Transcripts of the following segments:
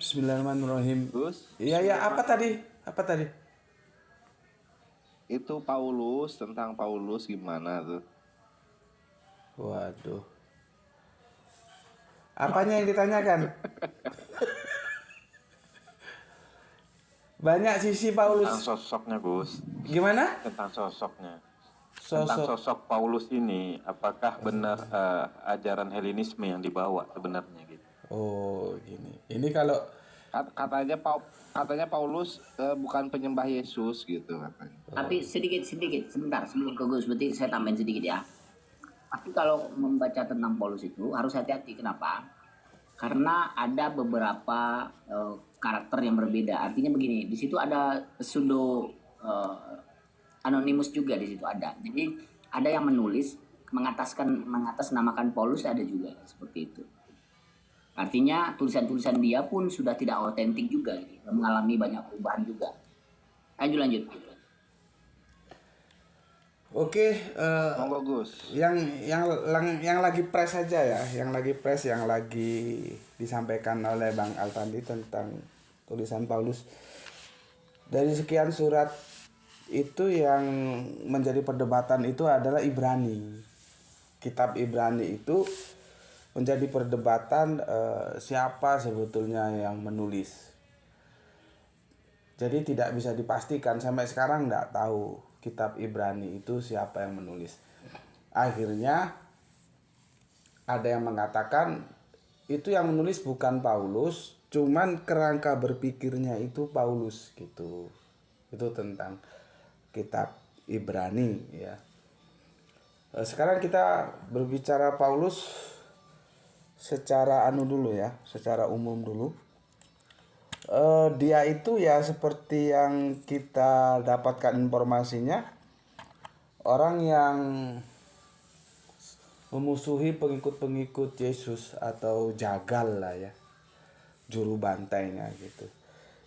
Bismillahirrahmanirrahim. Terus Iya ya, apa tadi? Apa tadi? itu tentang Paulus gimana tuh? Waduh. Apanya yang ditanyakan? Banyak sisi Tentang Paulus. sosoknya, Gus. Gimana? Tentang sosoknya. Tentang Sosok. sosok Paulus ini, apakah benar ajaran Helenisme yang dibawa sebenarnya gitu? Oh, gini. Ini kalau Katanya Paulus bukan penyembah Yesus gitu katanya. Tapi sedikit sebentar sebelum ke Gus, berarti saya tambahin sedikit ya. Tapi kalau membaca tentang Paulus itu harus hati-hati. Kenapa? Karena ada beberapa karakter yang berbeda. Artinya begini, di situ ada pseudo anonimus juga di situ ada. Jadi ada yang menulis mengatasnamakan Paulus, ada juga seperti itu. Artinya tulisan-tulisan dia pun sudah tidak otentik juga, gitu. Mengalami banyak perubahan juga. Lanjut. Oke, Monggo Gus. yang lagi press saja ya, yang lagi disampaikan oleh Bang Al tadi tentang tulisan Paulus. Dari sekian surat itu yang menjadi perdebatan itu adalah Ibrani. Kitab Ibrani itu menjadi perdebatan siapa sebetulnya yang menulis. Jadi tidak bisa dipastikan, sampai sekarang nggak tahu kitab Ibrani itu siapa yang menulis. Akhirnya ada yang mengatakan itu yang menulis bukan Paulus, cuman kerangka berpikirnya itu Paulus gitu. Itu tentang kitab Ibrani ya. Sekarang kita berbicara Paulus secara dulu ya, secara umum dulu. Dia itu ya seperti yang kita dapatkan informasinya, orang yang memusuhi pengikut-pengikut Yesus atau jagal lah ya, juru bantainya gitu.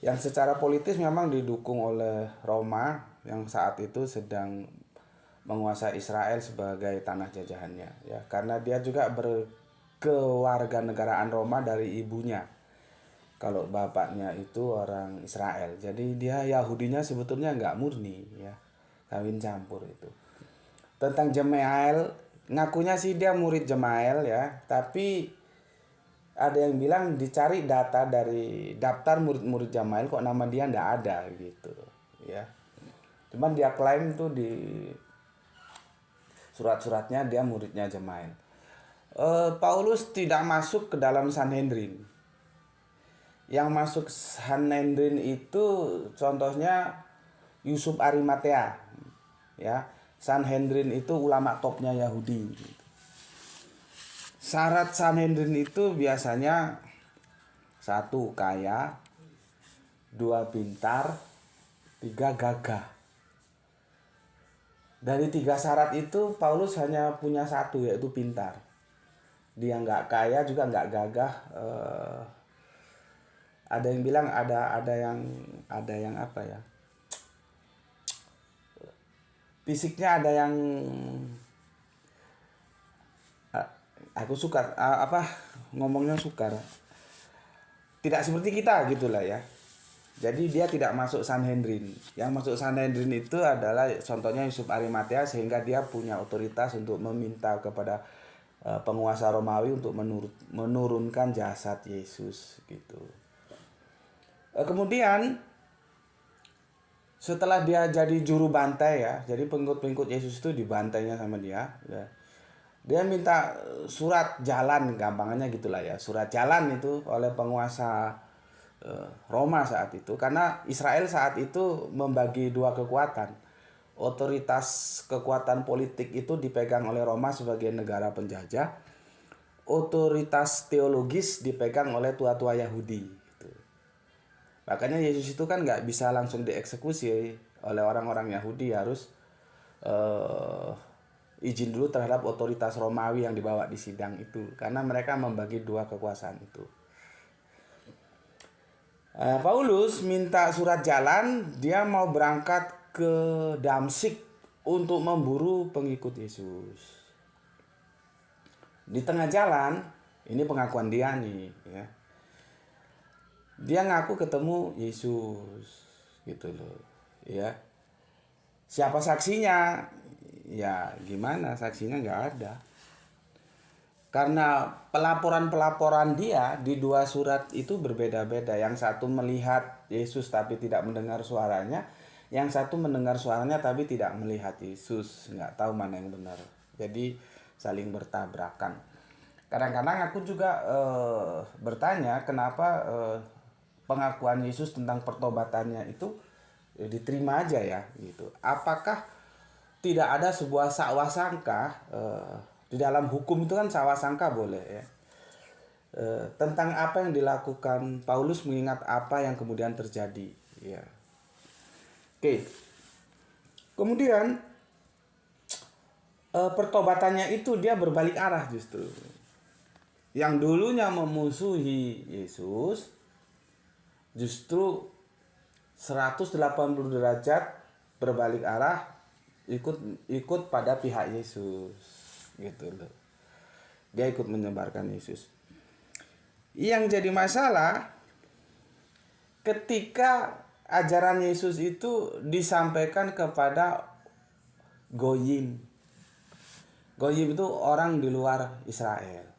Yang secara politis memang didukung oleh Roma yang saat itu sedang menguasai Israel sebagai tanah jajahannya ya, karena dia juga berkewarganegaraan Roma dari ibunya. Kalau bapaknya itu orang Israel, jadi dia Yahudinya sebetulnya nggak murni ya, kawin campur itu. Tentang Jemael, ngakunya sih dia murid Jemael ya, tapi ada yang bilang dicari data dari daftar murid-murid Jemael kok nama dia nggak ada gitu ya. Cuman dia klaim tuh di surat-suratnya dia muridnya Jemael. Paulus tidak masuk ke dalam Sanhedrin. Yang masuk Sanhedrin itu contohnya Yusuf Arimatea ya. Sanhedrin itu ulama topnya Yahudi. Syarat Sanhedrin itu biasanya 1 kaya, 2 pintar, 3 gagah. Dari 3 syarat itu Paulus hanya punya 1, yaitu pintar. Dia nggak kaya juga nggak gagah. Ada yang bilang ada yang apa ya, fisiknya ada yang aku suka ngomongnya sukar, tidak seperti kita gitulah ya. Jadi dia tidak masuk Sanhedrin. Yang masuk Sanhedrin itu adalah contohnya Yusuf Arimatea, sehingga dia punya otoritas untuk meminta kepada penguasa Romawi untuk menurunkan jasad Yesus gitu. Kemudian setelah dia jadi juru bantai ya, jadi pengikut-pengikut Yesus itu dibantainya sama dia ya. Dia minta surat jalan, gampangannya gitulah ya, surat jalan itu oleh penguasa Roma saat itu, karena Israel saat itu membagi 2 kekuatan. Otoritas kekuatan politik itu dipegang oleh Roma sebagai negara penjajah, otoritas teologis dipegang oleh tua-tua Yahudi gitu. Makanya Yesus itu kan nggak bisa langsung dieksekusi oleh orang-orang Yahudi, harus izin dulu terhadap otoritas Romawi yang dibawa di sidang itu, karena mereka membagi 2 kekuasaan itu. Paulus minta surat jalan, dia mau berangkat ke Damsyik untuk memburu pengikut Yesus. Di tengah jalan, ini pengakuan dia nih ya, Dia ngaku ketemu Yesus gitu loh, ya. Siapa saksinya? Ya gimana, saksinya nggak ada. Karena pelaporan-pelaporan dia di dua surat itu berbeda-beda. Yang satu melihat Yesus tapi tidak mendengar suaranya, yang satu mendengar suaranya tapi tidak melihat Yesus. Nggak tahu mana yang benar. Jadi saling bertabrakan. Kadang-kadang aku juga bertanya kenapa pengakuan Yesus tentang pertobatannya itu diterima aja ya gitu. Apakah tidak ada sebuah sakwasangka di dalam hukum itu kan sakwasangka boleh ya, tentang apa yang dilakukan Paulus mengingat apa yang kemudian terjadi ya. Oke. Kemudian pertobatannya itu dia berbalik arah justru. Yang dulunya memusuhi Yesus justru 180 derajat berbalik arah, ikut pada pihak Yesus gitu loh. Dia ikut menyebarkan Yesus. Yang jadi masalah ketika ajaran Yesus itu disampaikan kepada goyim. Goyim itu orang di luar Israel.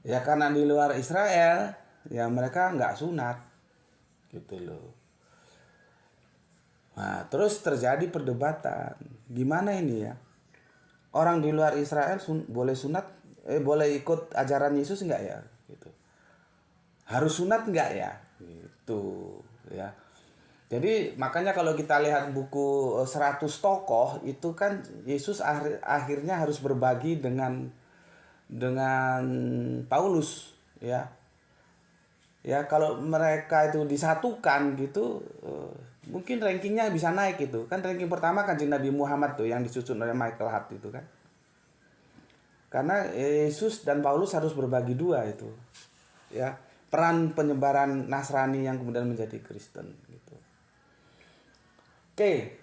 Ya karena di luar Israel, ya mereka nggak sunat gitu loh. Nah, terus terjadi perdebatan. Gimana ini ya? Orang di luar Israel boleh sunat, boleh ikut ajaran Yesus enggak ya? Gitu. Harus sunat enggak ya? Gitu ya. Jadi makanya kalau kita lihat buku 100 tokoh itu kan Yesus akhirnya harus berbagi dengan Paulus ya. Ya kalau mereka itu disatukan gitu, mungkin rankingnya bisa naik gitu. Kan ranking pertama kan Nabi Muhammad tuh yang disusun oleh Michael Hart itu kan. Karena Yesus dan Paulus harus berbagi dua itu. Ya, peran penyebaran Nasrani yang kemudian menjadi Kristen gitu. Oke.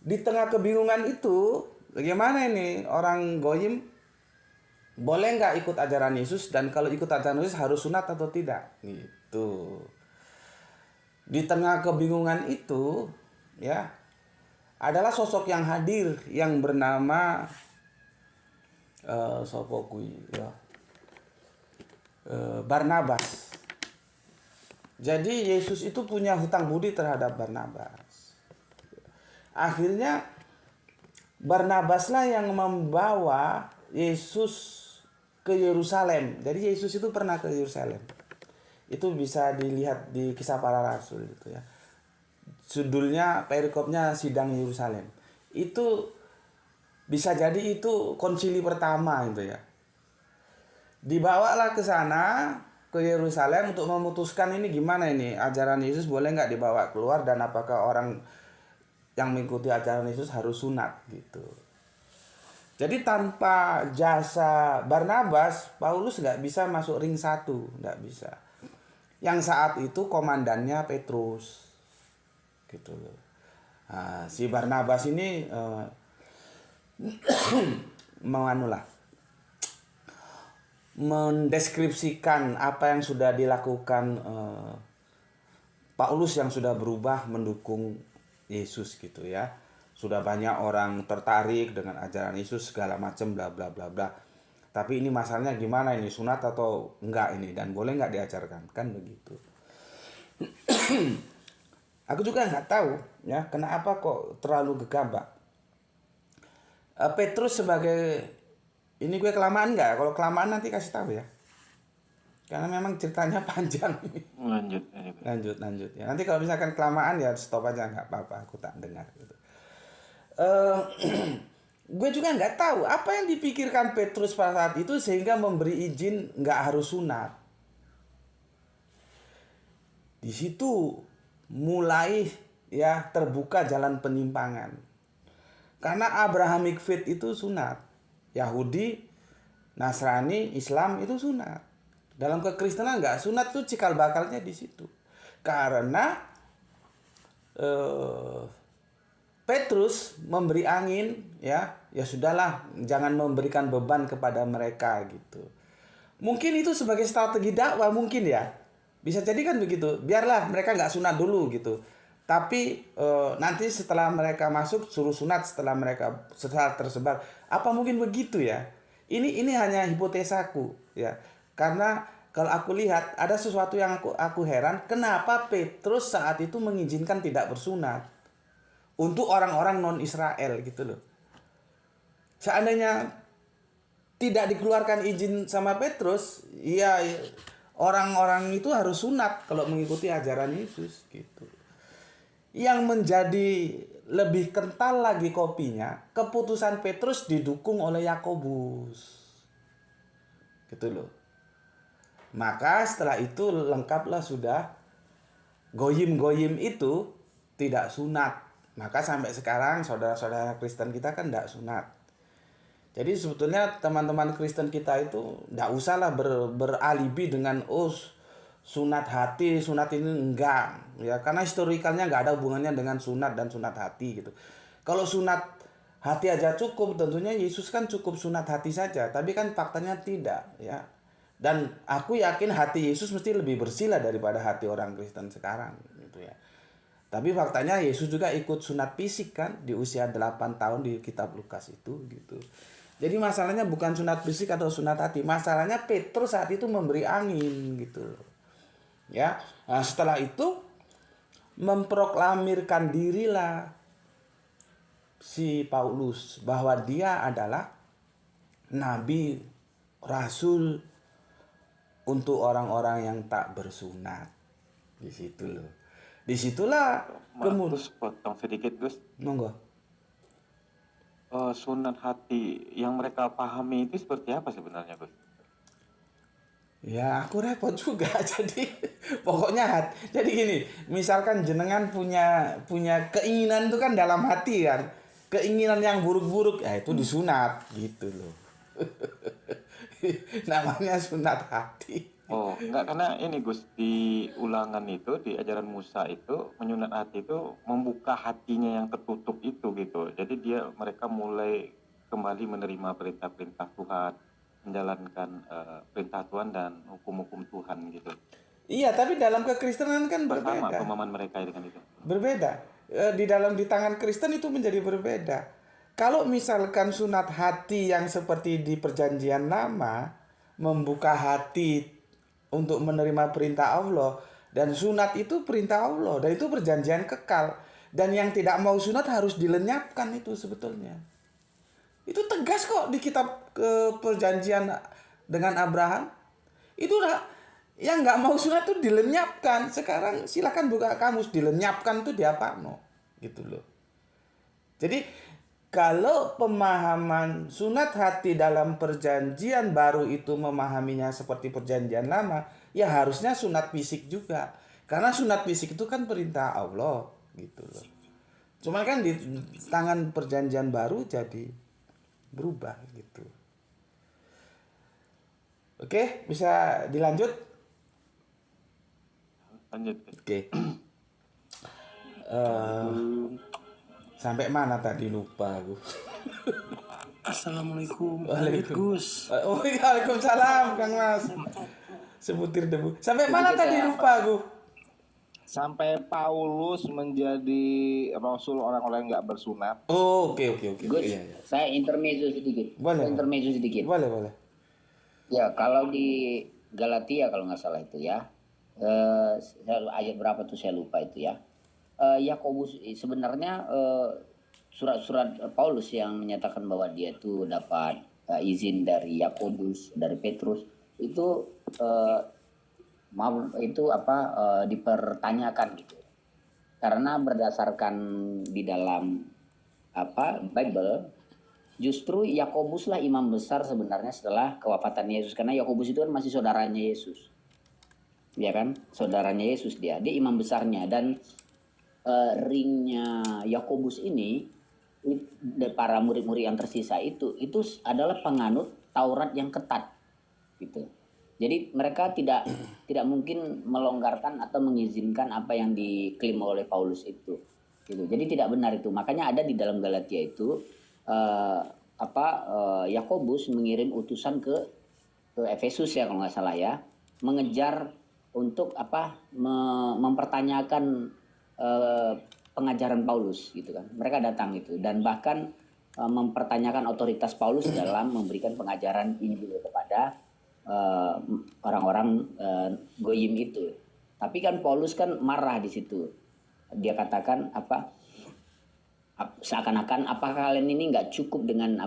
Di tengah kebingungan itu, bagaimana ini orang goyim boleh nggak ikut ajaran Yesus, dan kalau ikut ajaran Yesus harus sunat atau tidak gitu. Di tengah kebingungan itu ya adalah sosok yang hadir yang bernama Barnabas. Jadi Yesus itu punya hutang budi terhadap Barnabas. Akhirnya Barnabaslah yang membawa Yesus ke Yerusalem. Jadi Yesus itu pernah ke Yerusalem. Itu bisa dilihat di Kisah Para Rasul gitu ya. Judulnya, perikopnya sidang Yerusalem. Itu bisa jadi itu konsili pertama itu ya. Dibawalah ke sana, ke Yerusalem untuk memutuskan ini gimana ini ajaran Yesus boleh nggak dibawa keluar, dan apakah orang yang mengikuti ajaran Yesus harus sunat gitu. Jadi tanpa jasa Barnabas, Paulus nggak bisa masuk ring 1, nggak bisa. Yang saat itu komandannya Petrus, gitu loh. Nah, si Barnabas ini mendeskripsikan apa yang sudah dilakukan Paulus yang sudah berubah mendukung Yesus gitu ya. Sudah banyak orang tertarik dengan ajaran Yesus segala macam bla bla bla bla. Tapi ini masalahnya gimana ini, sunat atau enggak ini, dan boleh nggak diajarkan, kan begitu. Aku juga nggak tahu ya kenapa kok terlalu gegabah. Petrus sebagai, ini gue kelamaan nggak? Kalau kelamaan nanti kasih tahu ya. Karena memang ceritanya panjang. Lanjut ya. Nanti kalau misalkan kelamaan ya stop aja, nggak apa-apa, aku tak dengar gitu. Gue juga nggak tahu apa yang dipikirkan Petrus pada saat itu sehingga memberi izin nggak harus sunat. Di situ mulai ya terbuka jalan penyimpangan. Karena Abrahamic faith itu sunat, Yahudi, Nasrani, Islam itu sunat. Dalam kekristenan nggak sunat tuh cikal bakalnya di situ. Karena Petrus memberi angin ya sudahlah, jangan memberikan beban kepada mereka gitu. Mungkin itu sebagai strategi dakwah mungkin ya. Bisa jadi kan begitu. Biarlah mereka nggak sunat dulu gitu. Tapi nanti setelah mereka masuk suruh sunat setelah tersebar. Apa mungkin begitu ya? Ini hanya hipotesaku ya. Karena kalau aku lihat ada sesuatu yang aku heran, kenapa Petrus saat itu mengizinkan tidak bersunat untuk orang-orang non-Israel gitu loh. Seandainya tidak dikeluarkan izin sama Petrus, ya orang-orang itu harus sunat kalau mengikuti ajaran Yesus gitu. Yang menjadi lebih kental lagi kopinya, keputusan Petrus didukung oleh Yakobus. Gitu loh. Maka setelah itu lengkaplah sudah goyim-goyim itu tidak sunat. Maka sampai sekarang saudara-saudara Kristen kita kan tidak sunat. Jadi sebetulnya teman-teman Kristen kita itu tidak usahlah beralibi dengan sunat hati, sunat ini enggak ya, karena historikalnya enggak ada hubungannya dengan sunat dan sunat hati gitu. Kalau sunat hati aja cukup, tentunya Yesus kan cukup sunat hati saja, tapi kan faktanya tidak ya. Dan aku yakin hati Yesus mesti lebih bersih lah daripada hati orang Kristen sekarang gitu ya. Tapi faktanya Yesus juga ikut sunat fisik kan di usia 8 tahun di kitab Lukas itu gitu. Jadi masalahnya bukan sunat fisik atau sunat hati, masalahnya Petrus saat itu memberi angin gitu. Ya, nah, setelah itu memproklamirkan dirilah si Paulus bahwa dia adalah nabi, rasul untuk orang-orang yang tak bersunat. Di situ loh. Disitulah kemudian. Gus, potong sedikit Gus. Monggo. Sunat hati yang mereka pahami itu seperti apa sebenarnya Gus? Ya aku repot juga jadi pokoknya jadi gini, misalkan jenengan punya keinginan itu kan dalam hati kan, keinginan yang buruk-buruk ya itu disunat gitu loh. Namanya sunat hati. Oh, enggak, karena ini Gus, di ulangan itu, di ajaran Musa itu, menyunat hati itu membuka hatinya yang tertutup itu gitu. Jadi mereka mulai kembali menerima perintah-perintah Tuhan, menjalankan perintah Tuhan dan hukum-hukum Tuhan gitu. Iya, tapi dalam kekristenan kan Sama berbeda. pemahaman mereka dengan itu. Berbeda. Di tangan Kristen itu menjadi berbeda. Kalau misalkan sunat hati yang seperti di Perjanjian Lama, membuka hati untuk menerima perintah Allah, dan sunat itu perintah Allah dan itu perjanjian kekal, dan yang tidak mau sunat harus dilenyapkan itu sebetulnya. Itu tegas kok di kitab perjanjian dengan Abraham. Itu yang nggak mau sunat itu dilenyapkan. Sekarang silakan buka kamus, dilenyapkan itu diapa no gitu loh. Jadi kalau pemahaman sunat hati dalam perjanjian baru itu memahaminya seperti perjanjian lama, ya harusnya sunat fisik juga. Karena sunat fisik itu kan perintah Allah gitu loh. Cuman kan di tangan perjanjian baru jadi berubah gitu. Oke, bisa dilanjut? Lanjut. Oke. Sampai mana tadi lupa aku. Assalamualaikum. Waalaikum. Gus. Waalaikumsalam Kang Mas. Sebutir debu. Sampai mana tadi lupa aku. Sampai Paulus menjadi rasul orang-orang yang nggak bersunat. Oh, oke. Gus, Iya. saya intermezzo sedikit. Boleh. Boleh. Ya, kalau di Galatia kalau nggak salah itu ya, ayat berapa tuh saya lupa itu ya. Yakobus sebenarnya surat-surat Paulus yang menyatakan bahwa dia itu dapat izin dari Yakobus, dari Petrus itu dipertanyakan gitu. Karena berdasarkan di dalam Bible, justru Yakobuslah imam besar sebenarnya setelah kewafatan Yesus, karena Yakobus itu kan masih saudaranya Yesus. Ya kan? Saudaranya Yesus dia imam besarnya, dan ringnya Yakobus ini para murid-murid yang tersisa itu adalah penganut Taurat yang ketat gitu. Jadi mereka tidak mungkin melonggarkan atau mengizinkan apa yang diklaim oleh Paulus itu gitu. Jadi tidak benar itu. Makanya ada di dalam Galatia itu Yakobus mengirim utusan ke ke Efesus ya kalau nggak salah ya, mengejar untuk mempertanyakan pengajaran Paulus gitu kan. Mereka datang gitu dan bahkan mempertanyakan otoritas Paulus dalam memberikan pengajaran Injil kepada orang-orang Goyim itu. Tapi kan Paulus kan marah di situ. Dia katakan seakan-akan apakah kalian ini nggak cukup dengan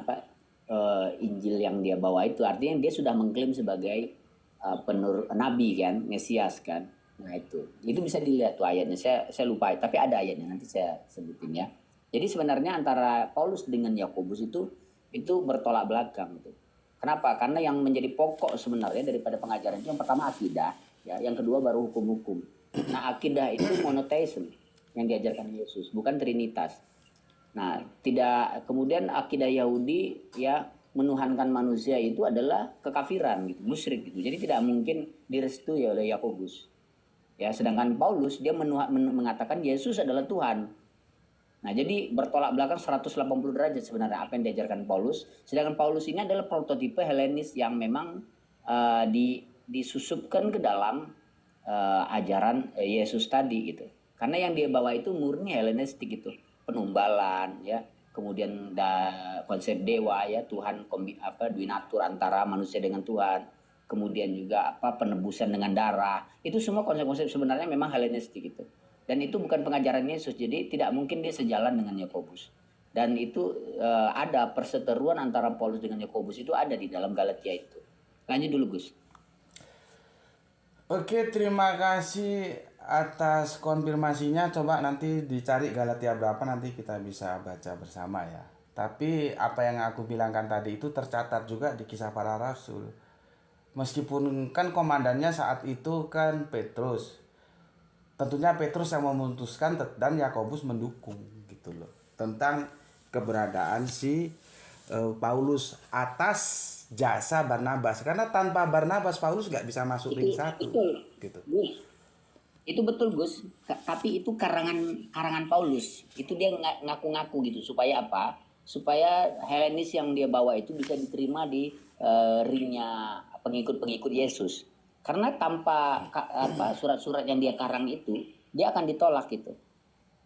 Injil yang dia bawa itu. Artinya dia sudah mengklaim sebagai nabi kan, Mesias kan. Nah itu bisa dilihat tuh ayatnya. Saya lupa, tapi ada ayatnya, nanti saya sebutin ya. Jadi sebenarnya antara Paulus dengan Yakobus itu bertolak belakang gitu. Kenapa? Karena yang menjadi pokok sebenarnya daripada pengajaran itu yang pertama akidah, ya, yang kedua baru hukum-hukum. Nah akidah itu monoteisme yang diajarkan Yesus, bukan trinitas. Nah tidak, kemudian akidah Yahudi ya menuhankan manusia itu adalah kekafiran gitu, musyrik gitu. Jadi tidak mungkin direstui oleh Yakobus. Ya, sedangkan Paulus dia mengatakan Yesus adalah Tuhan. Nah, jadi bertolak belakang 180 derajat sebenarnya apa yang diajarkan Paulus. Sedangkan Paulus ini adalah prototipe Helenis yang memang disusupkan ke dalam ajaran Yesus tadi gitu. Karena yang dia bawa itu murni Helenistik gitu, penumbalan ya, kemudian konsep dewa ya, Tuhan duinatur antara manusia dengan Tuhan, kemudian juga penebusan dengan darah. Itu semua konsep-konsep sebenarnya memang Helenistik gitu. Dan itu bukan pengajaran Yesus, jadi tidak mungkin dia sejalan dengan Yakobus. Dan itu ada perseteruan antara Paulus dengan Yakobus, itu ada di dalam Galatia itu. Lanjut dulu Gus. Oke, terima kasih atas konfirmasinya. Coba nanti dicari Galatia berapa, nanti kita bisa baca bersama ya. Tapi apa yang aku bilangkan tadi itu tercatat juga di Kisah Para Rasul. Meskipun kan komandannya saat itu kan Petrus, tentunya Petrus yang memutuskan dan Yakobus mendukung gitu loh, tentang keberadaan si Paulus atas jasa Barnabas, karena tanpa Barnabas Paulus nggak bisa masuk ring satu gitu. Gus, itu betul Gus, tapi itu karangan Paulus, itu dia ngaku-ngaku gitu supaya apa? Supaya Helenis yang dia bawa itu bisa diterima di ringnya pengikut-pengikut Yesus. Karena tanpa surat-surat yang dia karang itu, dia akan ditolak gitu.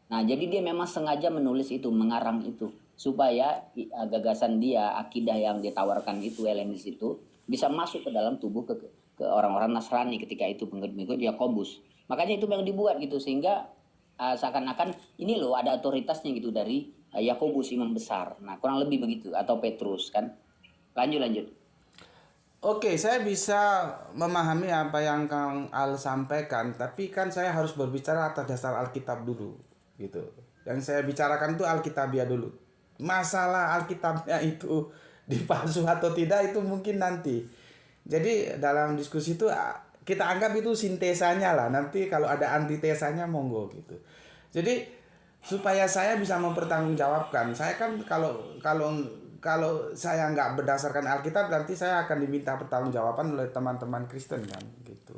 Nah, jadi dia memang sengaja menulis itu, mengarang itu, supaya gagasan dia, akidah yang ditawarkan itu, Helenis itu, bisa masuk ke dalam tubuh ke orang-orang Nasrani ketika itu pengikut Yakobus. Makanya itu yang dibuat gitu, sehingga seakan-akan ini loh ada otoritasnya gitu dari Yakobus imam besar. Nah, kurang lebih begitu, atau Petrus kan. Lanjut. Oke, saya bisa memahami apa yang Kang Al sampaikan, tapi kan saya harus berbicara atas dasar Alkitab dulu, gitu. Yang saya bicarakan itu Alkitabiah dulu. Masalah Alkitabnya itu dipalsu atau tidak itu mungkin nanti. Jadi dalam diskusi itu kita anggap itu sintesanya lah. Nanti kalau ada antitesanya monggo gitu. Jadi supaya saya bisa mempertanggungjawabkan, saya kan kalau saya nggak berdasarkan Alkitab, nanti saya akan diminta pertanggungjawaban oleh teman-teman Kristen kan gitu.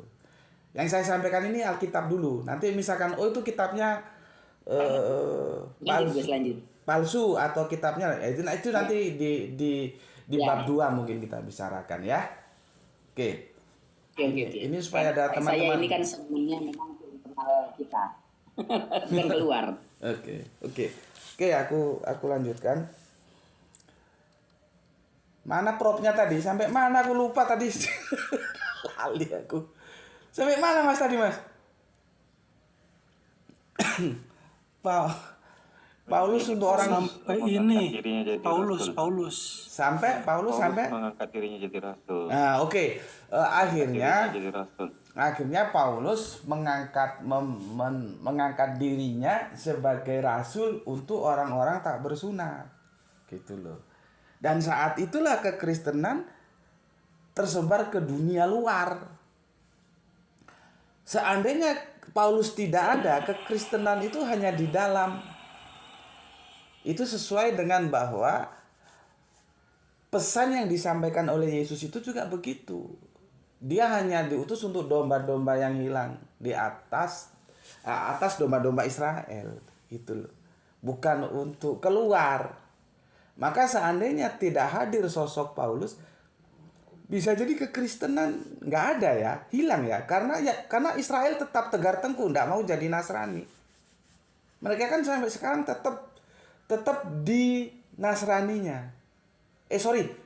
Yang saya sampaikan ini Alkitab dulu. Nanti misalkan itu kitabnya palsu atau kitabnya itu nanti di bab 2 mungkin kita bicarakan ya. Oke. Ini supaya ada teman-teman. Saya ini kan sebenarnya memang internal kita. Dan keluar. Oke, aku lanjutkan. Mana propnya tadi? Sampai mana aku lupa tadi. Lali aku. Sampai mana Mas tadi, Mas? Paulus untuk orang sampai ini. Paulus. Sampai mengangkat dirinya jadi rasul. Nah, oke. Akhirnya jadi rasul. Akhirnya Paulus mengangkat dirinya sebagai rasul untuk orang-orang tak bersunat. Gitu loh. Dan saat itulah kekristenan tersebar ke dunia luar. Seandainya Paulus tidak ada, kekristenan itu hanya di dalam. Itu sesuai dengan bahwa pesan yang disampaikan oleh Yesus itu juga begitu. Dia hanya diutus untuk domba-domba yang hilang di atas domba-domba Israel. Itu loh. Bukan untuk keluar. Maka seandainya tidak hadir sosok Paulus, bisa jadi kekristenan nggak ada ya, hilang ya, karena Israel tetap tegar tengkuk nggak mau jadi Nasrani. Mereka kan sampai sekarang tetap di Nasraninya.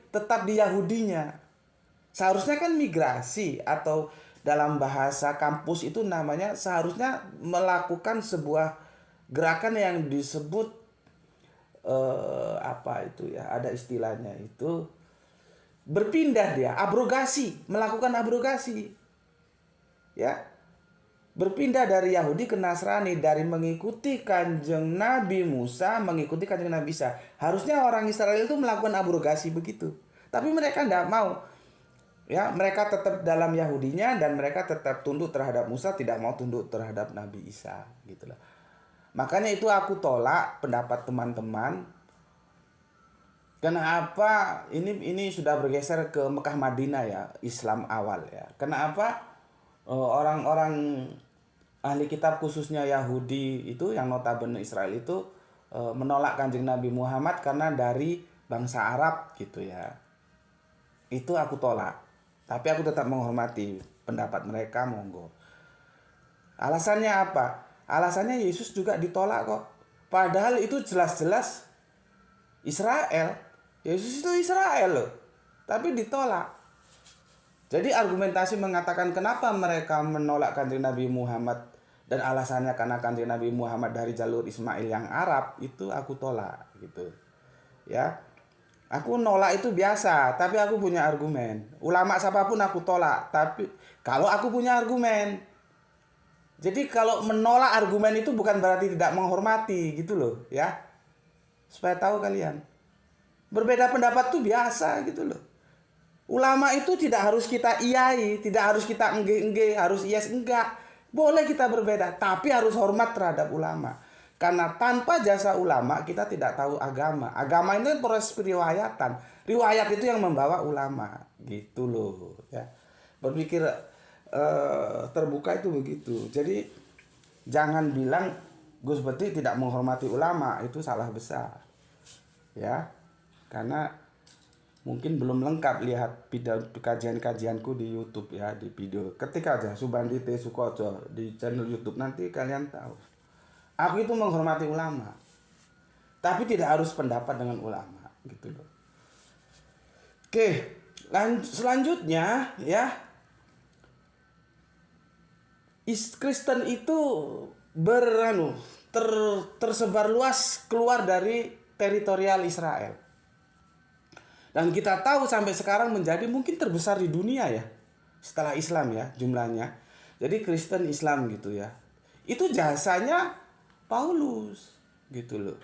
Tetap di Yahudinya. Seharusnya kan migrasi, atau dalam bahasa kampus itu namanya seharusnya melakukan sebuah gerakan yang disebut ada istilahnya itu berpindah, dia melakukan abrogasi, ya, berpindah dari Yahudi ke Nasrani, dari mengikuti kanjeng Nabi Musa mengikuti kanjeng Nabi Isa. Harusnya orang Israel itu melakukan abrogasi begitu, tapi mereka tidak mau, ya, mereka tetap dalam Yahudinya dan mereka tetap tunduk terhadap Musa, tidak mau tunduk terhadap Nabi Isa, gitulah. Makanya itu aku tolak pendapat teman-teman. Kenapa ini sudah bergeser ke Mekah Madinah ya, Islam awal ya. Kenapa orang-orang ahli kitab khususnya Yahudi itu yang notabene Israel itu menolak kanjeng Nabi Muhammad karena dari bangsa Arab gitu ya. Itu aku tolak. Tapi aku tetap menghormati pendapat mereka, monggo. Alasannya apa? Alasannya Yesus juga ditolak kok. Padahal itu jelas-jelas Israel. Yesus itu Israel loh, tapi ditolak. Jadi argumentasi mengatakan kenapa mereka menolak kanjeng Nabi Muhammad dan alasannya karena kanjeng Nabi Muhammad dari jalur Ismail yang Arab, itu aku tolak gitu. Ya. Aku nolak itu biasa, tapi aku punya argumen. Ulama siapapun aku tolak, tapi kalau aku punya argumen. Jadi kalau menolak argumen itu bukan berarti tidak menghormati gitu loh, ya. Supaya tahu kalian. Berbeda pendapat tuh biasa gitu loh. Ulama itu tidak harus kita iyai, tidak harus kita engge, harus yes, enggak. Boleh kita berbeda, tapi harus hormat terhadap ulama. Karena tanpa jasa ulama kita tidak tahu agama. Agama itu proses periwayatan. Riwayat itu yang membawa ulama, gitu loh, ya. Berpikir terbuka itu begitu. Jadi jangan bilang Gus Beti tidak menghormati ulama, itu salah besar. Ya. Karena mungkin belum lengkap lihat kajian-kajianku di YouTube ya, di video. Ketik aja Subandi T. Sukoco di channel YouTube, nanti kalian tahu. Aku itu menghormati ulama, tapi tidak harus pendapat dengan ulama, gitu loh. Oke, selanjutnya ya, Kristen itu tersebar luas keluar dari teritorial Israel. Dan kita tahu sampai sekarang menjadi mungkin terbesar di dunia ya, setelah Islam ya jumlahnya. Jadi Kristen Islam gitu ya. Itu jasanya Paulus gitu loh.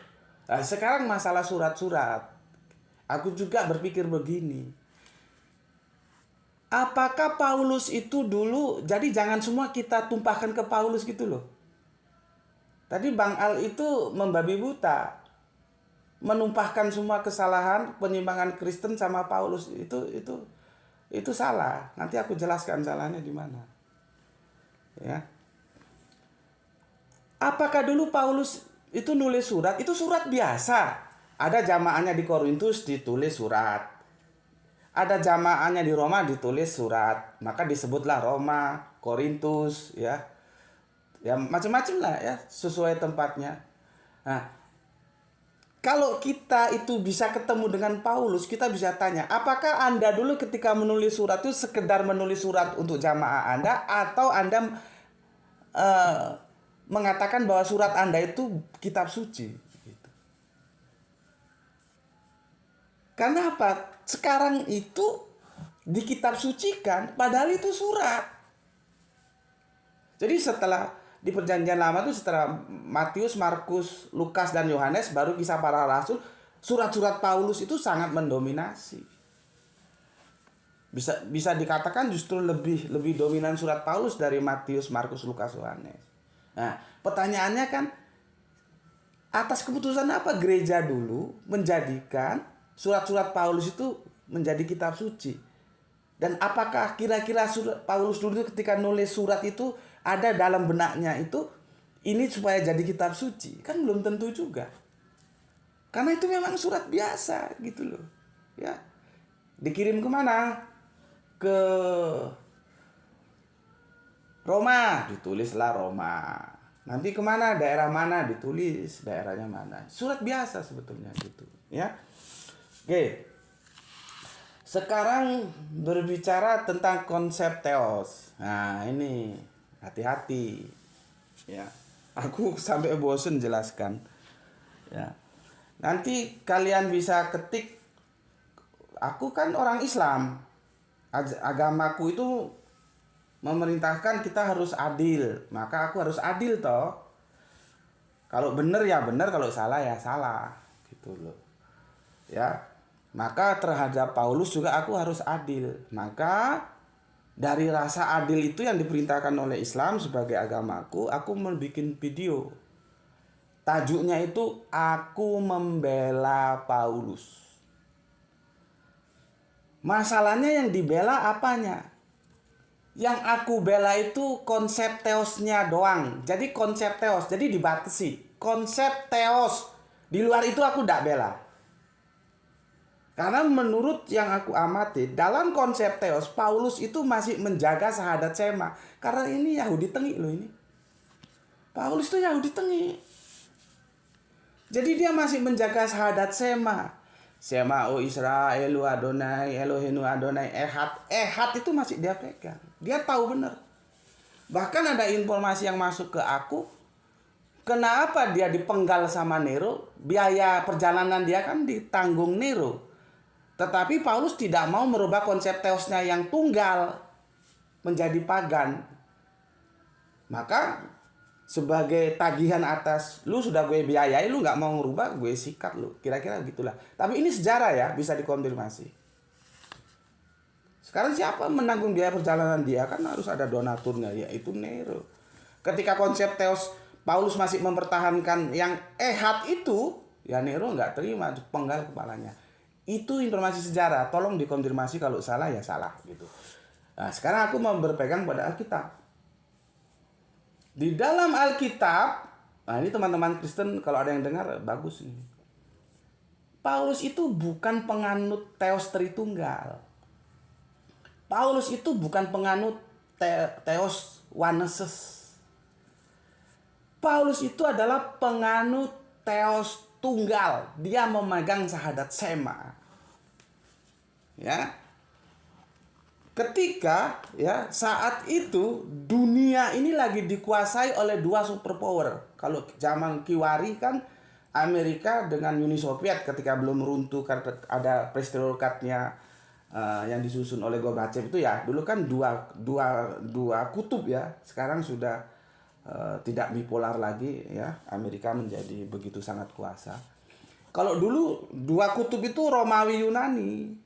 Nah, sekarang masalah surat-surat. Aku juga berpikir begini. Apakah Paulus itu dulu, jadi jangan semua kita tumpahkan ke Paulus gitu loh. Tadi Bang Al itu membabi buta, menumpahkan semua kesalahan penyimpangan Kristen sama Paulus, itu salah. Nanti aku jelaskan salahnya di mana. Ya. Apakah dulu Paulus itu nulis surat? Itu surat biasa. Ada jamaahnya di Korintus ditulis surat. Ada jamaahnya di Roma ditulis surat. Maka disebutlah Roma, Korintus, ya. Ya macam-macam lah ya, sesuai tempatnya. Nah, kalau kita itu bisa ketemu dengan Paulus, kita bisa tanya, apakah Anda dulu ketika menulis surat itu sekedar menulis surat untuk jamaah Anda, atau Anda mengatakan bahwa surat Anda itu kitab suci? Gitu. Karena apa? Sekarang itu di kitab suci kan, padahal itu surat. Jadi setelah di Perjanjian Lama itu setelah Matius, Markus, Lukas, dan Yohanes, baru Kisah Para Rasul, surat-surat Paulus itu sangat mendominasi. Bisa dikatakan justru lebih dominan surat Paulus dari Matius, Markus, Lukas, Yohanes. Nah, pertanyaannya kan, atas keputusan apa gereja dulu menjadikan surat-surat Paulus itu menjadi kitab suci? Dan apakah kira-kira Paulus dulu ketika nulis surat itu ada dalam benaknya itu ini supaya jadi kitab suci? Kan belum tentu juga. Karena itu memang surat biasa gitu loh. Ya. Dikirim kemana? ke Roma, ditulislah Roma. Nanti kemana, daerah mana, ditulis daerahnya mana. Surat biasa sebetulnya gitu, ya. Oke. Sekarang berbicara tentang konsep teos. Nah, ini hati-hati. Ya. Aku sampai bosen jelaskan. Ya. Nanti kalian bisa ketik, aku kan orang Islam. Agamaku itu memerintahkan kita harus adil, maka aku harus adil toh. Kalau benar ya benar, kalau salah ya salah, gitu loh. Ya, maka terhadap Paulus juga aku harus adil. Maka dari rasa adil itu yang diperintahkan oleh Islam sebagai agamaku, aku membuat video. Tajuknya itu Aku Membela Paulus. Masalahnya yang dibela apanya? Yang aku bela itu konsep teosnya doang. Jadi konsep teos, jadi dibatasi. Konsep teos. Di luar itu aku tidak bela. Karena menurut yang aku amati, dalam konsep teos, Paulus itu masih menjaga syahadat Shema. Karena ini Yahudi tengik loh ini. Paulus itu Yahudi tengik. Jadi dia masih menjaga syahadat Shema. Shema o Israelu Adonai, Elohenu Adonai, Ehad. Ehad itu masih dia pegang. Dia tahu benar. Bahkan ada informasi yang masuk ke aku. Kenapa dia dipenggal sama Nero? Biaya perjalanan dia kan ditanggung Nero. Tetapi Paulus tidak mau merubah konsep teosnya yang tunggal menjadi pagan. Maka sebagai tagihan atas lu sudah gue biayai, lu nggak mau merubah, gue sikat lu, kira-kira gitulah. Tapi ini sejarah ya, bisa dikonfirmasi. Sekarang siapa menanggung biaya perjalanan dia? Kan harus ada donaturnya, yaitu Nero. Ketika konsep teos Paulus masih mempertahankan yang ehad itu, ya Nero nggak terima, penggal kepalanya. Itu informasi sejarah, tolong dikonfirmasi, kalau salah ya salah gitu. Nah, sekarang aku mau berpegang pada Alkitab. Di dalam Alkitab, nah ini teman-teman Kristen kalau ada yang dengar bagus ini. Paulus itu bukan penganut teos Tritunggal. Paulus itu bukan penganut teos Onesis. Paulus itu adalah penganut teos tunggal. Dia memegang syahadat Shema. Ya. Ketika ya saat itu dunia ini lagi dikuasai oleh dua superpower. Kalau zaman Kiwari kan Amerika dengan Uni Soviet ketika belum runtuh karena ada perestroikatnya yang disusun oleh Gorbachev itu ya. Dulu kan dua kutub ya. Sekarang sudah tidak bipolar lagi ya. Amerika menjadi begitu sangat kuasa. Kalau dulu dua kutub itu Romawi Yunani.